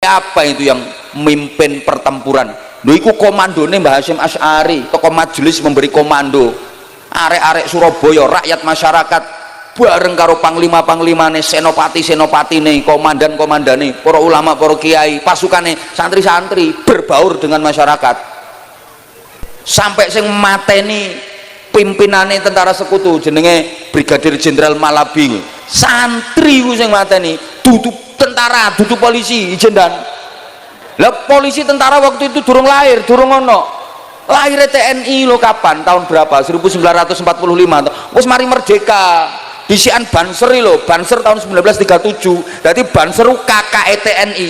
Apa itu yang memimpin pertempuran? Lho iku komandone Mbah Hasyim Asy'ari, tokoh majelis memberi komando. Arek-arek Surabaya, rakyat masyarakat bareng karo panglima-panglimane, senopati-senopatine, komandan-komandane, para ulama, para kiai, pasukane, santri-santri berbaur dengan masyarakat. Sampai sing mateni pimpinane tentara sekutu jenenge Brigadir Jenderal Malabi. Santri ku sing mateni, dudu tentara, dudu polisi, ijendan. Lah polisi tentara waktu itu durung lahir, durung ono. Lahir TNI lo kapan? Tahun berapa? 1945. Wis mari merdeka. Disian Banser lo, Banser tahun 1937. Jadi Banser KKE TNI.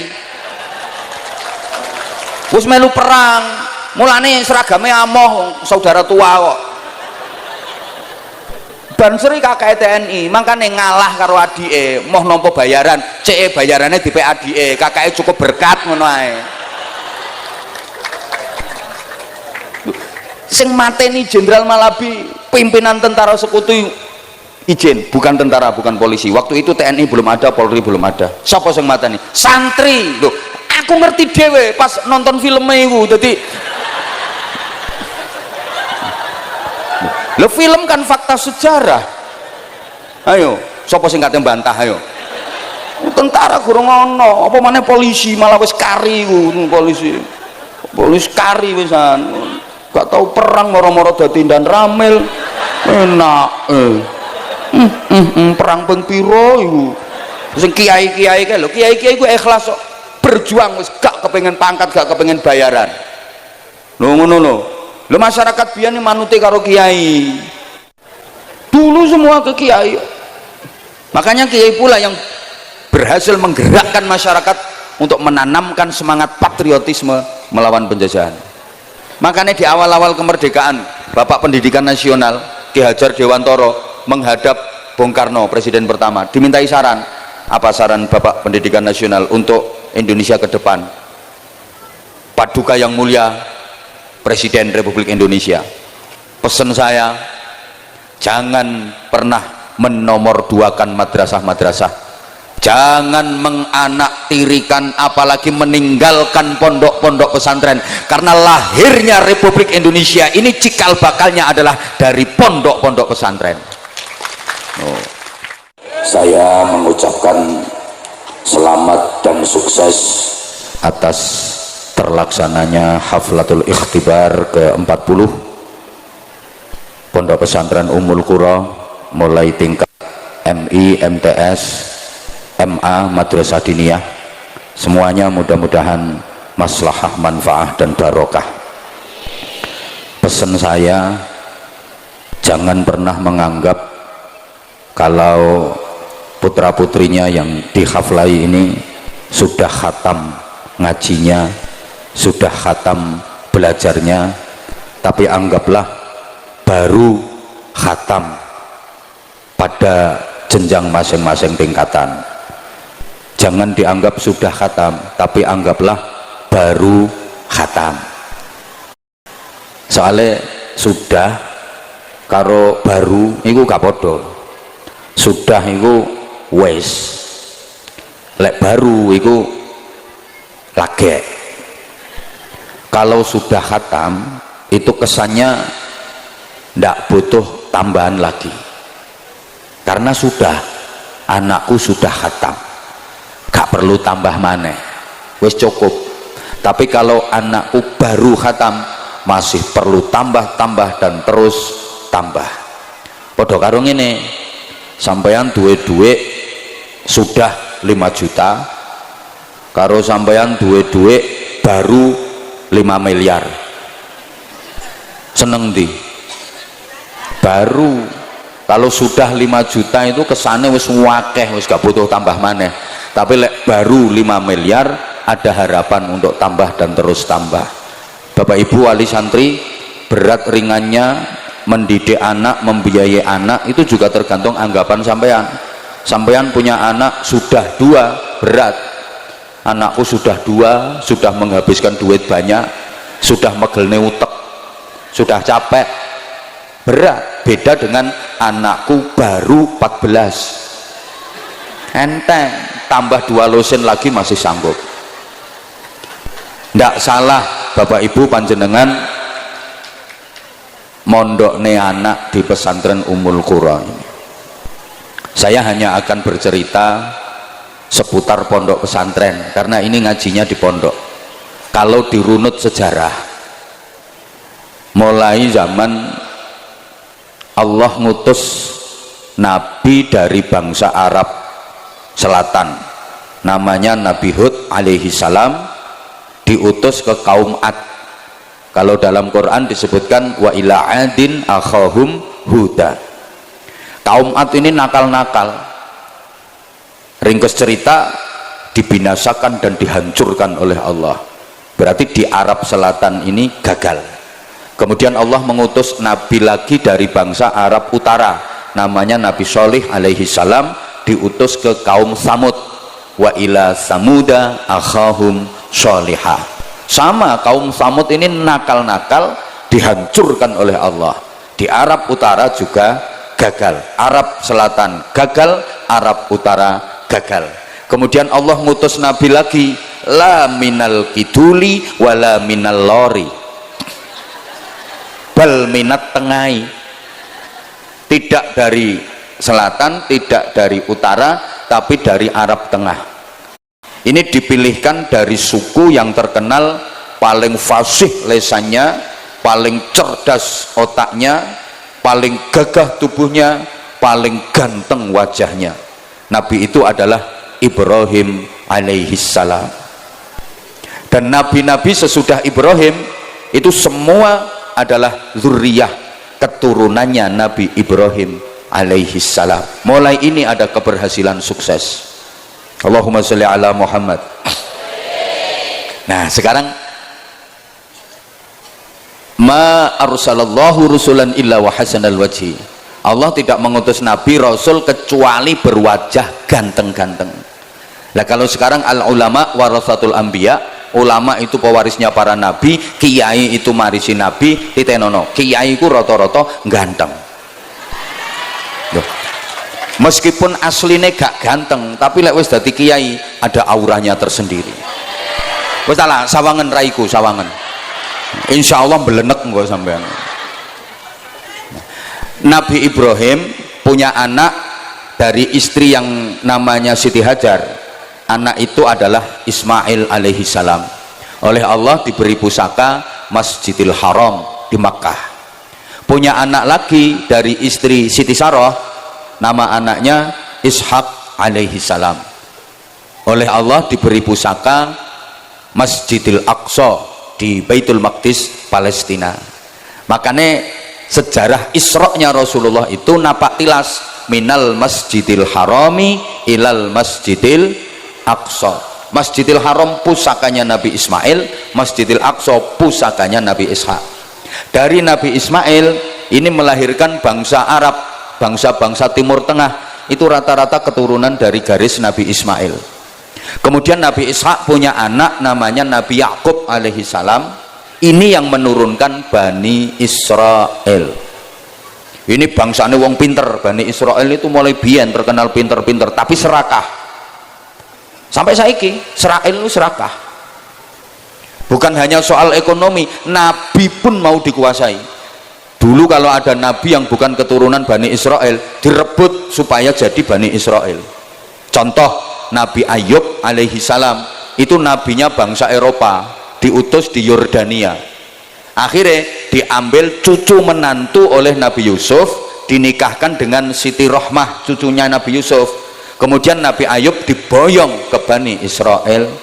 Wis melu perang. Mulane seragame amoh saudara tua kok. Banser KKE TNI, makane ngalah karo adike, moh nampa bayaran, CE bayarannya dipe adike, KKE cukup berkat ngono ae. Sing mateni Jenderal Malabi, pimpinan tentara sekutu izin, bukan tentara, bukan polisi. Waktu itu TNI belum ada, Polri belum ada. Siapa sing mateni? Santri. Loh, aku ngerti dhewe pas nonton filmnya iku. Dadi lo film kan fakta sejarah. Ayo, siapa sing kate bantah ayo. Tentara kurang ono, apa maneh polisi malah wis kari ku polisi. Polisi kari wisan. Gak tahu perang moro-moro dadi dan ramil. Enak. Perang ping piro iku. Sing kiai-kiai kae lho, kiai-kiai ku ikhlas kok. Berjuang wis gak kepengin pangkat, gak kepengin bayaran. Lho ngono lho. Lo masyarakat biyen manuti karo kiai dulu semua ke kiai, makanya kiai pula yang berhasil menggerakkan masyarakat untuk menanamkan semangat patriotisme melawan penjajahan. Makanya di awal-awal kemerdekaan Bapak Pendidikan Nasional Ki Hajar Dewantoro menghadap Bung Karno, presiden pertama, dimintai saran. Apa saran Bapak Pendidikan Nasional untuk Indonesia ke depan? Paduka yang mulia Presiden Republik Indonesia, pesan saya, jangan pernah menomorduakan madrasah-madrasah, jangan menganaktirikan apalagi meninggalkan pondok-pondok pesantren, karena lahirnya Republik Indonesia ini cikal bakalnya adalah dari pondok-pondok pesantren. Saya mengucapkan selamat dan sukses atas terlaksananya Haflatul Ikhtibar ke-40 Pondok Pesantren Ummul Qura, mulai tingkat MI, MTS, MA, Madrasah Diniyah, semuanya mudah-mudahan maslahah, manfaah dan barokah. Pesan saya, jangan pernah menganggap kalau putra-putrinya yang dihaflai ini sudah khatam ngajinya, sudah khatam belajarnya, tapi anggaplah baru khatam pada jenjang masing-masing tingkatan. Jangan dianggap sudah khatam, tapi anggaplah baru khatam. Soalnya sudah karo baru itu gak podo. Sudah itu wes, lek baru itu lage. Kalau sudah khatam itu kesannya ndak butuh tambahan lagi, karena sudah, anakku sudah khatam, gak perlu tambah maneh, wis cukup. Tapi kalau anakku baru khatam masih perlu tambah-tambah dan terus tambah. Padha karo ngene, sampeyan duwe duit sudah 5 juta karo sampeyan duwe duit baru 5 miliar, seneng di baru. Kalau sudah 5 juta itu kesannya wis wakeh, wis gak butuh tambah maneh. Tapi lek baru 5 miliar ada harapan untuk tambah dan terus tambah. Bapak Ibu wali santri, berat ringannya mendidik anak, membiayai anak itu juga tergantung anggapan sampean. Sampean punya anak sudah 2, berat. Anakku sudah 2, sudah menghabiskan duit banyak, sudah megelne utek, sudah capek, berat. Beda dengan anakku baru 14, enteng, tambah 2 lusin lagi masih sanggup. Ndak salah Bapak Ibu panjenengan mondokne anak di pesantren Ummul Qura ini. Saya hanya akan bercerita seputar pondok pesantren karena ini ngajinya di pondok. Kalau dirunut sejarah, mulai zaman Allah ngutus nabi dari bangsa Arab Selatan, namanya Nabi Hud alaihi salam, diutus ke kaum Ad. Kalau dalam Quran disebutkan wa ila adin akhahum huda. Kaum Ad ini nakal-nakal, ringkas cerita dibinasakan dan dihancurkan oleh Allah. Berarti di Arab Selatan ini gagal. Kemudian Allah mengutus nabi lagi dari bangsa Arab Utara, namanya Nabi Sholih alaihi salam, diutus ke kaum Samud. Wa ila samuda akhahum sholihah. Sama, kaum Samud ini nakal-nakal, dihancurkan oleh Allah. Di Arab Utara juga gagal, Arab Selatan gagal, Arab Utara gagal. Kemudian Allah ngutus nabi lagi, la minal kiduli wala minal lori, bal minat tengai, tidak dari selatan, tidak dari utara, tapi dari Arab Tengah. Ini dipilihkan dari suku yang terkenal paling fasih lesannya, paling cerdas otaknya, paling gagah tubuhnya, paling ganteng wajahnya. Nabi itu adalah Ibrahim alaihi salam. Dan nabi-nabi sesudah Ibrahim itu semua adalah zuriyah, keturunannya Nabi Ibrahim alaihi salam. Mulai ini ada keberhasilan sukses. Allahumma sholli ala Muhammad. Nah sekarang, ma arsalallahu rusulan illa wa hasanal wajhi. Allah tidak mengutus nabi rasul kecuali berwajah ganteng-ganteng. Nah kalau sekarang al ulama warasatul anbiya, ulama itu pewarisnya para nabi, kiai itu marisi nabi, titenono kiai itu rata-rata ganteng. Loh. Meskipun aslinya gak ganteng, tapi lek wis dadi kiai ada auranya tersendiri. Wis lah sawangen raiku sawangen. Insyaallah belenek engko sampean. Nabi Ibrahim punya anak dari istri yang namanya Siti Hajar. Anak itu adalah Ismail alaihi salam. Oleh Allah diberi pusaka Masjidil Haram di Makkah. Punya anak lagi dari istri Siti Sarah, nama anaknya Ishak alaihi salam. Oleh Allah diberi pusaka Masjidil Aqsa di Baitul Maqdis Palestina. Makanya sejarah Isra-nya Rasulullah itu napak tilas, minal Masjidil Harami ilal Masjidil Aqsa. Masjidil Haram pusakanya Nabi Ismail, Masjidil Aqsa pusakanya Nabi Ishak. Dari Nabi Ismail ini melahirkan bangsa Arab, bangsa-bangsa Timur Tengah, itu rata-rata keturunan dari garis Nabi Ismail. Kemudian Nabi Ishak punya anak namanya Nabi Yakub alaihi salam. Ini yang menurunkan Bani Israel. Ini bangsanya wong pinter. Bani Israel itu mulai biyen terkenal pinter-pinter, tapi serakah. Sampai saiki Israel itu serakah. Bukan hanya soal ekonomi, nabi pun mau dikuasai. Dulu kalau ada nabi yang bukan keturunan Bani Israel, direbut supaya jadi Bani Israel. Contoh Nabi Ayub alaihi salam, itu nabinya bangsa Eropa, diutus di Yordania. Akhirnya diambil cucu menantu oleh Nabi Yusuf, dinikahkan dengan Siti Rohmah, cucunya Nabi Yusuf. Kemudian Nabi Ayub diboyong ke Bani Israel.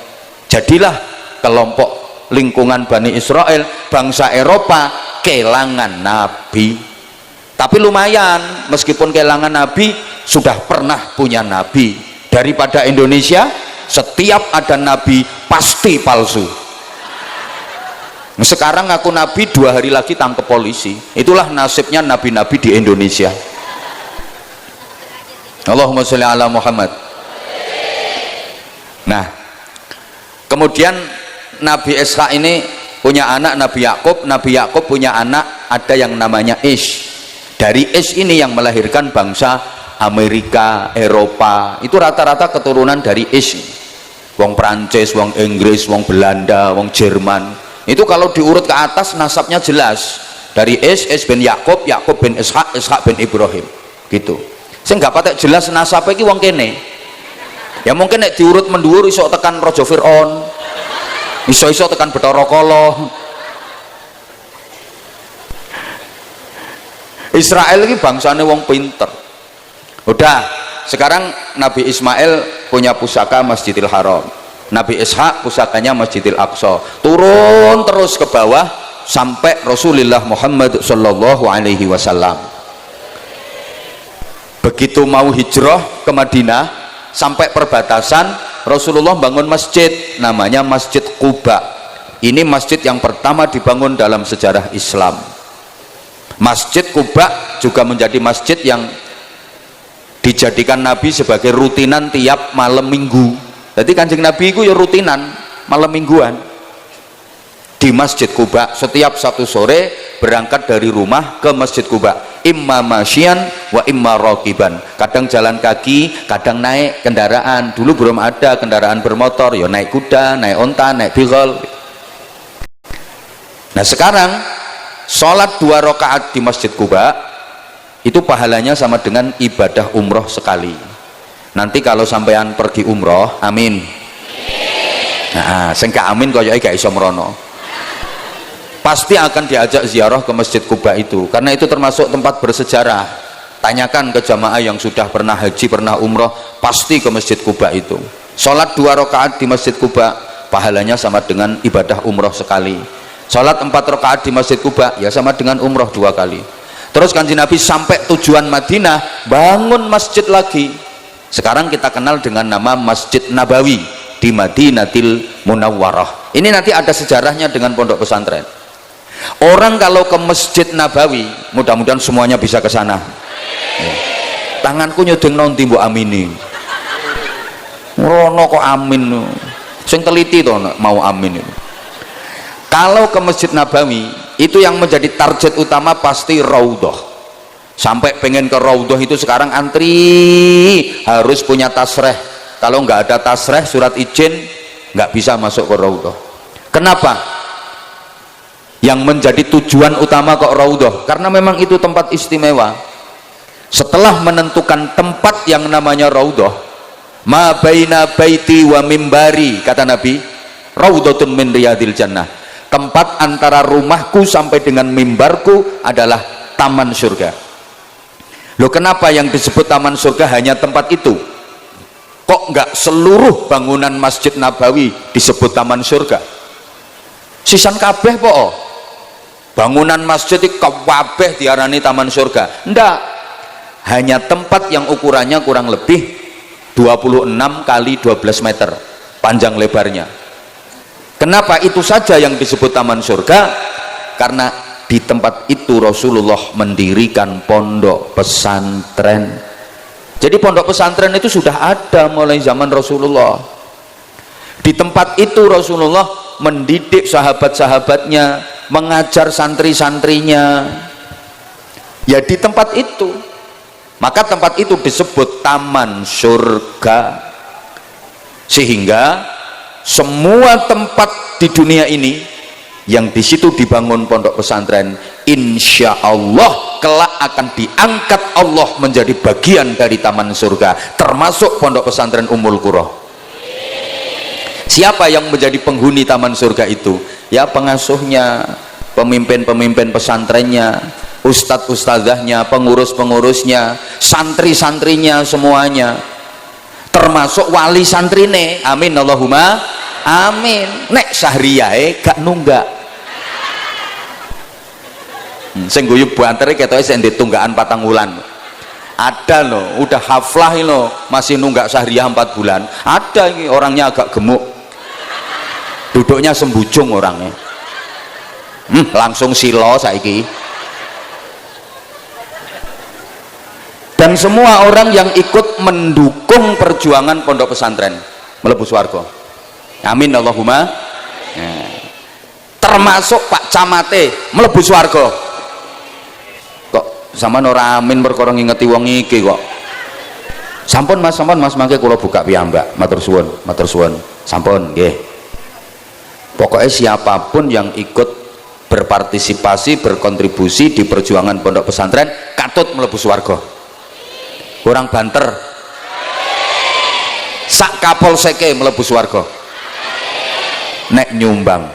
Jadilah kelompok lingkungan Bani Israel, bangsa Eropa kelangan nabi. Tapi lumayan, meskipun kelangan nabi, sudah pernah punya nabi. Daripada Indonesia setiap ada nabi pasti palsu. Sekarang aku nabi 2 hari lagi tangkap polisi. Itulah nasibnya nabi-nabi di Indonesia. Allahumma sholli ala Muhammad. Nah kemudian Nabi Ishak ini punya anak Nabi Yakub. Nabi Yakub punya anak ada yang namanya Ish. Dari Ish ini yang melahirkan bangsa Amerika, Eropa, itu rata-rata keturunan dari Ish. wong Prancis, wong Inggris, wong Belanda, wong Jerman. Itu kalau diurut ke atas nasabnya jelas, dari Is bin Yakub, Yakub bin Ishak, Ishak bin Ibrahim, gitu. Sing gak patek jelas nasabnya iki wong kene. Ya mungkin nek diurut menduwur iso tekan Raja Fir'aun, iso-iso tekan Bathara Kala. Israel ini bangsane wong pinter. Udah, sekarang Nabi Ismail punya pusaka Masjidil Haram, Nabi Ishak pusakanya Masjidil Aqsa, turun terus ke bawah sampai Rasulullah Muhammad Sallallahu Alaihi Wasallam. Begitu mau hijrah ke Madinah sampai perbatasan, Rasulullah bangun masjid namanya Masjid Quba. Ini masjid yang pertama dibangun dalam sejarah Islam. Masjid Quba juga menjadi masjid yang dijadikan Nabi sebagai rutinan tiap malam minggu. Jadi Kanjeng Nabi itu ya rutinan malam mingguan di Masjid Quba. Setiap satu sore berangkat dari rumah ke Masjid Quba, imma masyian wa imma raqiban. Kadang jalan kaki, kadang naik kendaraan. Dulu belum ada kendaraan bermotor, ya naik kuda, naik onta, naik bighal. Nah sekarang sholat 2 rakaat di Masjid Quba itu pahalanya sama dengan ibadah umroh sekali. Nanti kalau sampean pergi umroh, amin. Nah, sing gak amin koyoke gak iso mrono. Pasti akan diajak ziarah ke Masjid Quba itu, karena itu termasuk tempat bersejarah. Tanyakan ke jamaah yang sudah pernah haji, pernah umroh, pasti ke Masjid Quba itu. Sholat 2 rakaat di Masjid Quba pahalanya sama dengan ibadah umroh sekali. Sholat 4 rakaat di Masjid Quba ya sama dengan umroh 2 kali. Terus Kanjeng Nabi sampai tujuan Madinah bangun masjid lagi. Sekarang kita kenal dengan nama Masjid Nabawi di Madinatil Munawwarah. Ini nanti ada sejarahnya dengan pondok pesantren. Orang kalau ke Masjid Nabawi, mudah-mudahan semuanya bisa ke sana. Ya. Tanganku nyudeng nanti mbok amini. Ngono kok amin. Sing teliti to mau amin. Kalau ke Masjid Nabawi itu yang menjadi target utama pasti Raudhah. Sampai pengen ke Raudhah itu sekarang antri, harus punya tasreh. Kalau nggak ada tasreh, surat izin, nggak bisa masuk ke Raudhah. Kenapa? Yang menjadi tujuan utama ke Raudhah karena memang itu tempat istimewa. Setelah menentukan tempat yang namanya Raudhah, ma baina baiti wa mimbari, kata Nabi, Raudhatun min riyadil jannah. Tempat antara rumahku sampai dengan mimbarku adalah taman surga. Loh, kenapa yang disebut taman surga hanya tempat itu? Kok nggak seluruh bangunan Masjid Nabawi disebut taman surga? Sisan kabeh po, bangunan masjid itu kabeh diarani taman surga? Ndak, hanya tempat yang ukurannya kurang lebih 26 kali 12 meter panjang lebarnya. Kenapa itu saja yang disebut taman surga? Karena di tempat itu Rasulullah mendirikan pondok pesantren. Jadi pondok pesantren itu sudah ada mulai zaman Rasulullah. Di tempat itu Rasulullah mendidik sahabat-sahabatnya, mengajar santri-santrinya. Ya di tempat itu. Maka tempat itu disebut taman surga. Sehingga semua tempat di dunia ini yang di situ dibangun pondok pesantren, insya Allah kelak akan diangkat Allah menjadi bagian dari taman surga, termasuk pondok pesantren Ummul Qura. Siapa yang menjadi penghuni taman surga itu? Ya pengasuhnya, pemimpin-pemimpin pesantrennya, ustadz-ustadzahnya, pengurus-pengurusnya, santri-santrinya, semuanya, termasuk wali santrine. Amin Allahumma amin. Nek sahriyae gak nunggak. Sing guyub bantere ketoke sing ditunggakan 4 wulan. Ada loh, udah haflah loh, masih nunggak sahriyah 4 bulan. Ada ini orangnya agak gemuk, duduknya sembujung orangnya. Langsung silo saiki. Dan semua orang yang ikut mendukung perjuangan pondok pesantren mlebu swarga. Amin Allahumma. Nah, termasuk Pak Camate mlebu swarga. Kok sampean ora amin perkara ngingeti wong iki kok. Sampun Mas, mangke kula buka piyambak. Matur suwun, matur suwun. sampun nggih. Pokoknya siapapun yang ikut berpartisipasi, berkontribusi di perjuangan pondok pesantren katut mlebu swarga. Kurang banter. Sak kapolseke mlebu swarga. Nek nyumbang.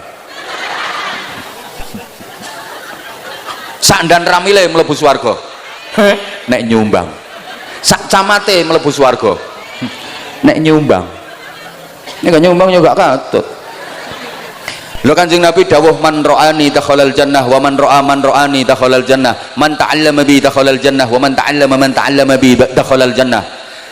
Sak dan ramile mlebu swarga. Nek nyumbang. Sak camate mlebu swarga. Nek nyumbang. Ini kan nyumbang juga katut. Lho Kanjeng Nabi dawuh man ra'ani dakhalal jannah wa man ra'ani dakhalal jannah man ta'allama bi dakhalal jannah wa man ta'allama bi dakhalal jannah.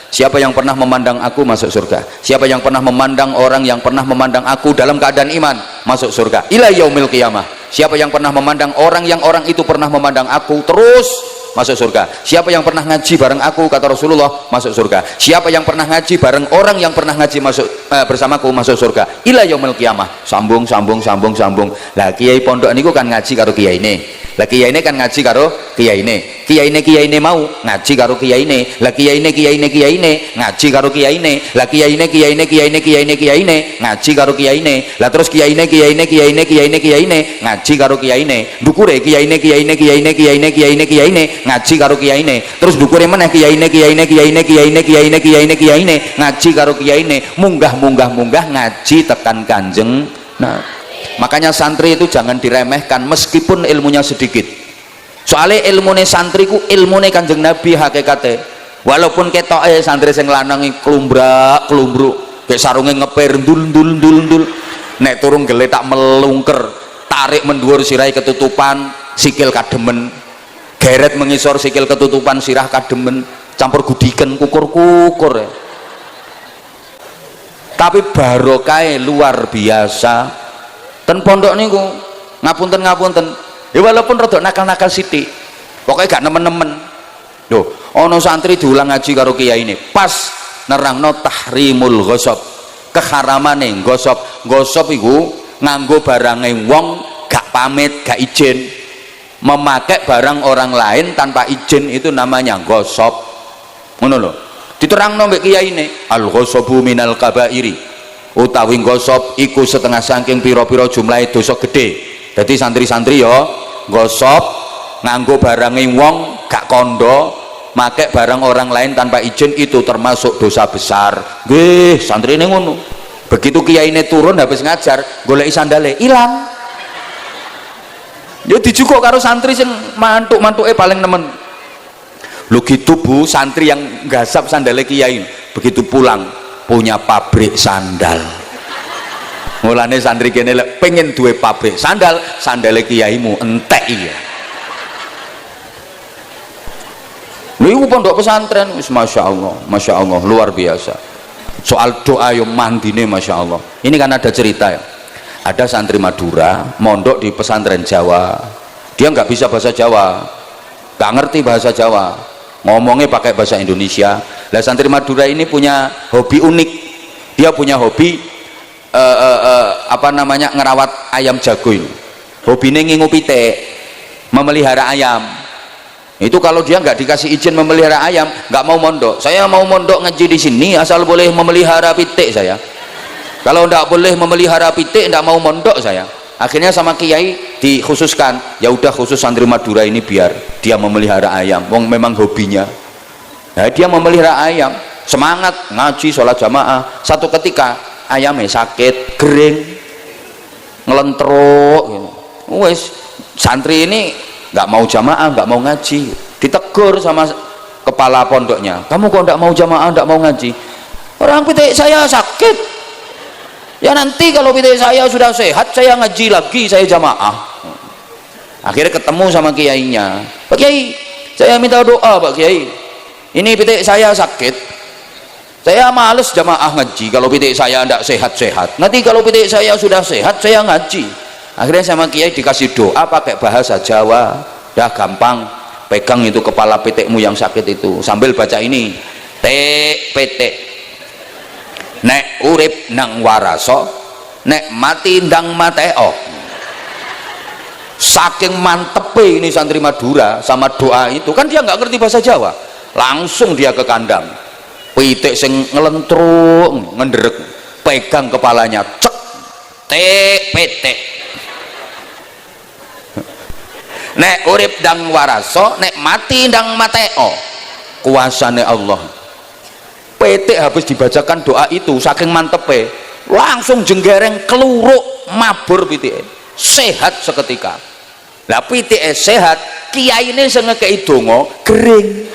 Siapa yang pernah memandang aku masuk surga. Siapa yang pernah memandang orang yang pernah memandang aku dalam keadaan iman masuk surga. Ila yaumil qiyamah. Siapa yang pernah memandang orang yang orang itu pernah memandang aku terus masuk surga. Siapa yang pernah ngaji bareng aku kata Rasulullah masuk surga. Siapa yang pernah ngaji bareng orang yang pernah ngaji masuk bersamaku masuk surga. Ila yaumil qiyamah. Sambung. Lah kiai pondok niku kan ngaji karo kiai ini. Lah kiai ini kan ngaji karo kiai ini. Kiai ini mau ngaji karo kiai ini. Lah kiai ini ngaji karo kiai ini. Lah kiai ini ngaji karo kiai ini. Lah terus kiai ini ngaji karo kiai ini. Dukure kiai ini ngaji karo kiai ini. Terus dukure meneh kiai ini ngaji karo kiai ini. Munggah ngaji tekan Kanjeng. Nah, makanya santri itu jangan diremehkan meskipun ilmunya sedikit. Soalnya ilmune santriku ilmune Kanjeng Nabi hakikate. Walaupun ketoke santri sing lanang klumbruk kayak sarunge ngeper ndul. Nek turun geletak melungker, tarik menduur sirahe ketutupan, sikil kademen. Geret mengisor sikil ketutupan, sirah kademen, campur gudiken kukur ya. Tapi barokah luar biasa. Ten pondok niku ngapunten ya walaupun rada nakal-nakal sithik pokoknya gak nemen-nemen. Lho ana santri diulang ngaji karo kiai ini pas nerangno tahrimul ghosab, keharamane gosop iku nganggo barange wong gak pamit gak izin, memakai barang orang lain tanpa izin itu namanya gosop. Ngono lho diterangno mbek kiai ini al ghosabu minal kabairi, utawi gosop iku setengah saking pira-pira jumlahe dosa gede. Jadi santri-santri ya gosop nganggo barange wong gak kondo, make barang orang lain tanpa izin itu termasuk dosa besar. Nggih, santri ini ngono. Begitu kiai ini turun habis ngajar, goleki sandale ilang. Ya dijukuk karo santri sing mantuk-mantuke paling nemen. Lho gitu Bu, santri yang gasap sandale kiai begitu pulang punya pabrik sandal. Mulane santri kene lek pengen duwe pabrik sandal, sandale kiaimu entek iya. Lha iku pondok pesantren wis masyaallah luar biasa. Soal doa yo mandine masyaallah. Ini kan ada cerita ya. Ada santri Madura mondok di pesantren Jawa. Dia nggak bisa bahasa Jawa, nggak ngerti bahasa Jawa, ngomongnya pakai bahasa Indonesia. Lah santri Madura ini punya hobi unik. Dia punya hobi ngerawat ayam jago ini. Hobinya ngingu pitik, memelihara ayam. Itu kalau dia nggak dikasih izin memelihara ayam, nggak mau mondok. Saya mau mondok ngaji di sini asal boleh memelihara pitik saya. Kalau nggak boleh memelihara pitik, nggak mau mondok saya. Akhirnya sama kiai dikhususkan, ya udah khusus santri Madura ini biar dia memelihara ayam. Wong memang hobinya. Nah, dia memelihara ayam, semangat ngaji sholat jamaah. Satu ketika ayamnya sakit, kering, ngelentruk. Wes santri ini nggak mau jamaah, nggak mau ngaji. Ditegur sama kepala pondoknya. Kamu kok nggak mau jamaah, nggak mau ngaji? Orang pitik saya sakit. Ya nanti kalau pitik saya sudah sehat, saya ngaji lagi, saya jamaah. Akhirnya ketemu sama kiainya. Pak Kiai, saya minta doa Pak Kiai. Ini pitik saya sakit. Saya males jamaah ngaji kalau pitik saya tidak sehat-sehat. Nanti kalau pitik saya sudah sehat, saya ngaji. Akhirnya sama kiai dikasih doa pakai bahasa Jawa. Dah gampang, pegang itu kepala pitikmu yang sakit itu sambil baca ini. Pitik. Nek urip nang waraso, nek mati ndang mateo. Saking mantepe ini santri Madura sama doa itu, kan dia nggak ngerti bahasa Jawa, langsung dia ke kandang. Pitik sing ngelentruk ngenderek pegang kepalanya, cek, PT. Nek urip ndang waraso, nek mati ndang mateo. Kuasane Allah. PT habis dibacakan doa itu saking mantepe, langsung jenggereng keluruk mabur pitike. Sehat seketika. Lah pitike sehat, kiyaine sing ngekeki donga gering.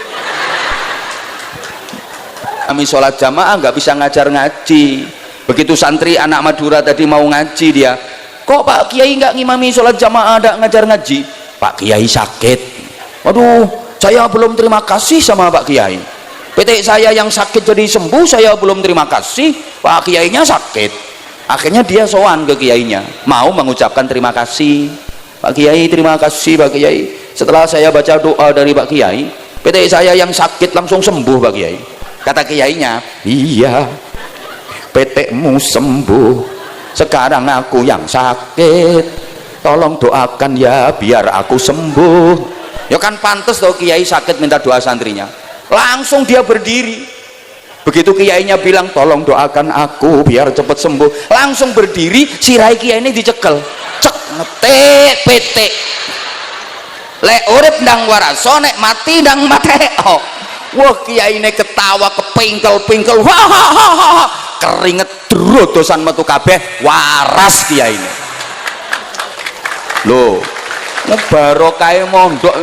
Kami sholat jamaah nggak bisa ngajar ngaji. Begitu santri anak Madura tadi mau ngaji, dia, kok Pak Kiai nggak ngimami sholat jamaah, nggak ngajar ngaji? Pak Kiai sakit. Waduh, saya belum terima kasih sama Pak Kiai. PT saya yang sakit jadi sembuh, saya belum terima kasih. Pak Kiainya sakit. Akhirnya dia sowan ke kiainya, mau mengucapkan terima kasih. Pak Kiai, terima kasih Pak Kiai. Setelah saya baca doa dari Pak Kiai, PT saya yang sakit langsung sembuh Pak Kiai. Kata kiainya, iya, PT-mu sembuh, sekarang aku yang sakit, tolong doakan ya biar aku sembuh. Ya kan pantas toh kiai sakit minta doa santrinya. Langsung dia berdiri. Begitu kiainya bilang tolong doakan aku biar cepat sembuh, langsung berdiri, sirai kiai ini dicekel, cek, ngetik PT. Lek urip ndang waraso, nek mati ndang mateo. Wah, kiai ini ketawa kepingkel-pingkel, wah, keringet drodosan metu kabeh, waras kiai ini. Loh, barokah mondok.